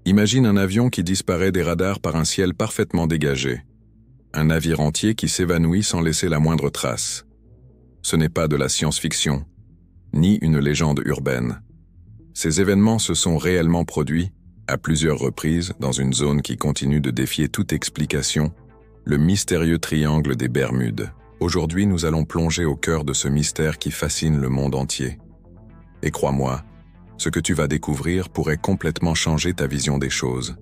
Imagine un avion qui disparaît des radars par un ciel parfaitement dégagé. Un navire entier qui s'évanouit sans laisser la moindre trace. Ce n'est pas de la science-fiction, ni une légende urbaine. Ces événements se sont réellement produits, à plusieurs reprises, dans une zone qui continue de défier toute explication, le mystérieux triangle des Bermudes. Aujourd'hui, nous allons plonger au cœur de ce mystère qui fascine le monde entier. Et crois-moi, ce que tu vas découvrir pourrait complètement changer ta vision des choses.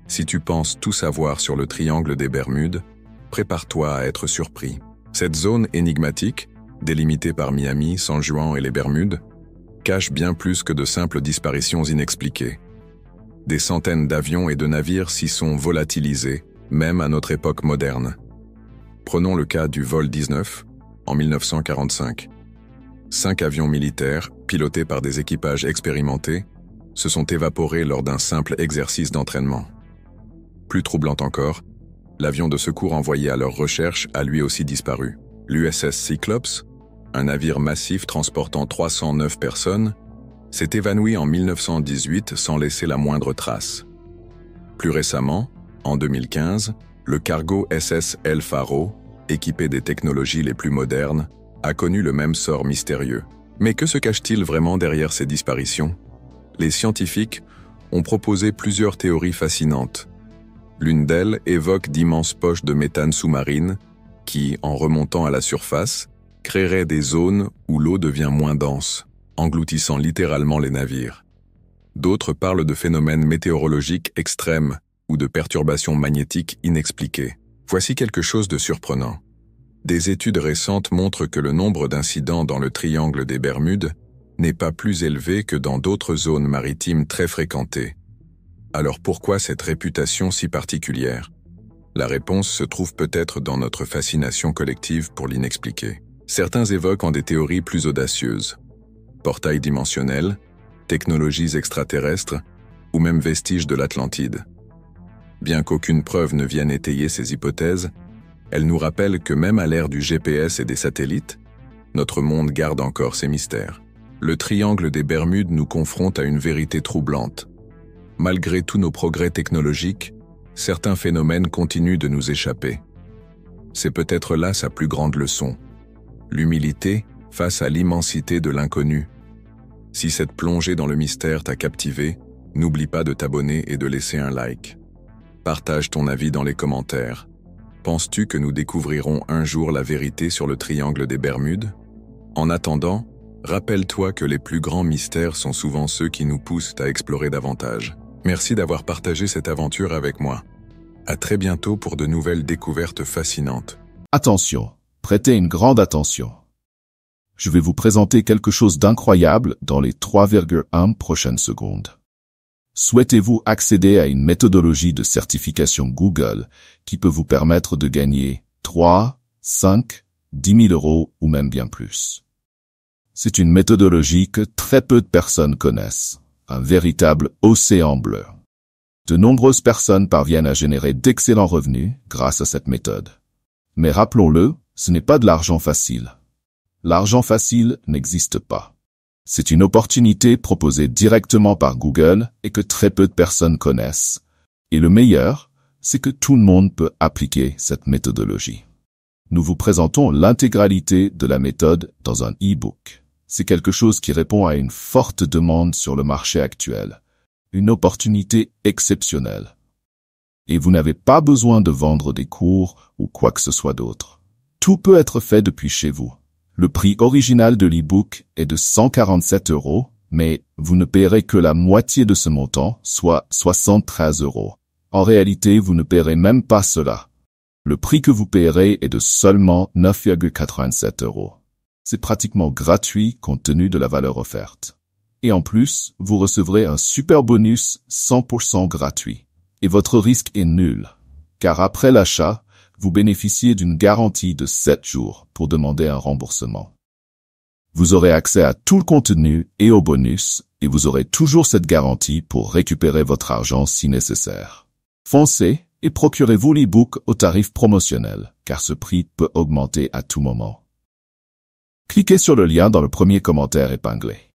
Si tu penses tout savoir sur le triangle des Bermudes, prépare-toi à être surpris. Cette zone énigmatique, délimitée par Miami, San Juan et les Bermudes, cache bien plus que de simples disparitions inexpliquées. Des centaines d'avions et de navires s'y sont volatilisés, même à notre époque moderne. Prenons le cas du vol 19, en 1945. 5 avions militaires, pilotés par des équipages expérimentés, se sont évaporés lors d'un simple exercice d'entraînement. Plus troublant encore, l'avion de secours envoyé à leur recherche a lui aussi disparu. L'USS Cyclops, un navire massif transportant 309 personnes, s'est évanoui en 1918 sans laisser la moindre trace. Plus récemment, en 2015, le cargo SS El Faro, équipé des technologies les plus modernes, a connu le même sort mystérieux. Mais que se cache-t-il vraiment derrière ces disparitions? Les scientifiques ont proposé plusieurs théories fascinantes. L'une d'elles évoque d'immenses poches de méthane sous-marine qui, en remontant à la surface, créeraient des zones où l'eau devient moins dense, engloutissant littéralement les navires. D'autres parlent de phénomènes météorologiques extrêmes ou de perturbations magnétiques inexpliquées. Voici quelque chose de surprenant. Des études récentes montrent que le nombre d'incidents dans le triangle des Bermudes n'est pas plus élevé que dans d'autres zones maritimes très fréquentées. Alors pourquoi cette réputation si particulière? La réponse se trouve peut-être dans notre fascination collective pour l'inexpliqué. Certains évoquent en des théories plus audacieuses. Portails dimensionnels, technologies extraterrestres ou même vestiges de l'Atlantide. Bien qu'aucune preuve ne vienne étayer ces hypothèses, elles nous rappellent que même à l'ère du GPS et des satellites, notre monde garde encore ses mystères. Le triangle des Bermudes nous confronte à une vérité troublante. Malgré tous nos progrès technologiques, certains phénomènes continuent de nous échapper. C'est peut-être là sa plus grande leçon. L'humilité face à l'immensité de l'inconnu. Si cette plongée dans le mystère t'a captivé, n'oublie pas de t'abonner et de laisser un like. Partage ton avis dans les commentaires. Penses-tu que nous découvrirons un jour la vérité sur le triangle des Bermudes? En attendant, rappelle-toi que les plus grands mystères sont souvent ceux qui nous poussent à explorer davantage. Merci d'avoir partagé cette aventure avec moi. À très bientôt pour de nouvelles découvertes fascinantes. Attention, prêtez une grande attention. Je vais vous présenter quelque chose d'incroyable dans les 3,1 prochaines secondes. Souhaitez-vous accéder à une méthodologie de certification Google qui peut vous permettre de gagner 3, 5, 10 000 euros ou même bien plus? C'est une méthodologie que très peu de personnes connaissent, un véritable océan bleu. De nombreuses personnes parviennent à générer d'excellents revenus grâce à cette méthode. Mais rappelons-le, ce n'est pas de l'argent facile. L'argent facile n'existe pas. C'est une opportunité proposée directement par Google et que très peu de personnes connaissent. Et le meilleur, c'est que tout le monde peut appliquer cette méthodologie. Nous vous présentons l'intégralité de la méthode dans un e-book. C'est quelque chose qui répond à une forte demande sur le marché actuel. Une opportunité exceptionnelle. Et vous n'avez pas besoin de vendre des cours ou quoi que ce soit d'autre. Tout peut être fait depuis chez vous. Le prix original de l'e-book est de 147 €, mais vous ne paierez que la moitié de ce montant, soit 73 €. En réalité, vous ne paierez même pas cela. Le prix que vous paierez est de seulement 9,87 €. C'est pratiquement gratuit compte tenu de la valeur offerte. Et en plus, vous recevrez un super bonus 100% gratuit. Et votre risque est nul, car après l'achat, vous bénéficiez d'une garantie de 7 jours pour demander un remboursement. Vous aurez accès à tout le contenu et aux bonus, et vous aurez toujours cette garantie pour récupérer votre argent si nécessaire. Foncez et procurez-vous l'e-book au tarif promotionnel, car ce prix peut augmenter à tout moment. Cliquez sur le lien dans le premier commentaire épinglé.